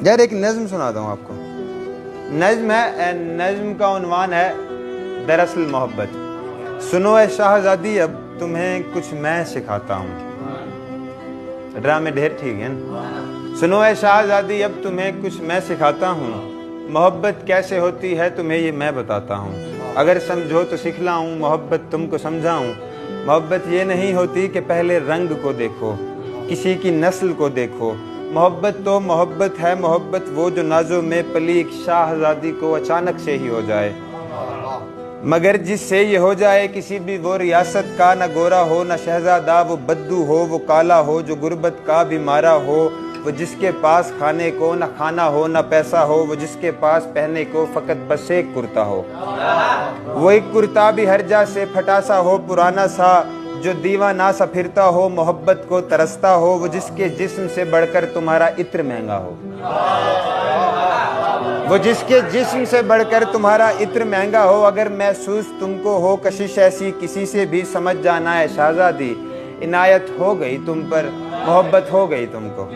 یار ایک نظم سناتا ہوں آپ کو. نظم ہے، نظم کا عنوان ہے دراصل محبت. سنو اے شاہزادی اب تمہیں کچھ میں سکھاتا ہوں. ڈرامے ڈھیر ٹھیک ہے نا. سنو اے شاہزادی اب تمہیں کچھ میں سکھاتا ہوں. محبت کیسے ہوتی ہے تمہیں یہ میں بتاتا ہوں. اگر سمجھو تو سکھلاؤں، محبت تم کو سمجھاؤں. محبت یہ نہیں ہوتی کہ پہلے رنگ کو دیکھو، کسی کی نسل کو دیکھو. محبت تو محبت ہے، محبت وہ جو نازوں میں پلی ایک شاہزادی کو اچانک سے ہی ہو جائے. مگر جس سے یہ ہو جائے کسی بھی وہ ریاست کا، نہ گورا ہو نہ شہزادہ، وہ بدو ہو وہ کالا ہو، جو غربت کا بھی مارا ہو. وہ جس کے پاس کھانے کو نہ کھانا ہو نہ پیسہ ہو، وہ جس کے پاس پہننے کو فقط بس ایک کرتا ہو. وہ ایک کرتا بھی ہر جا سے پھٹا سا ہو پرانا سا، جو دیوانہ سا پھرتا ہو محبت کو ترستا ہو. وہ جس کے جسم سے بڑھ کر تمہارا عطر مہنگا ہو. وہ جس کے جسم سے بڑھ کر تمہارا عطر مہنگا ہو. اگر محسوس تم کو ہو کشش ایسی کسی سے بھی سمجھ جانا ہے شہزادی، عنایت ہو گئی تم پر، محبت ہو گئی تم کو.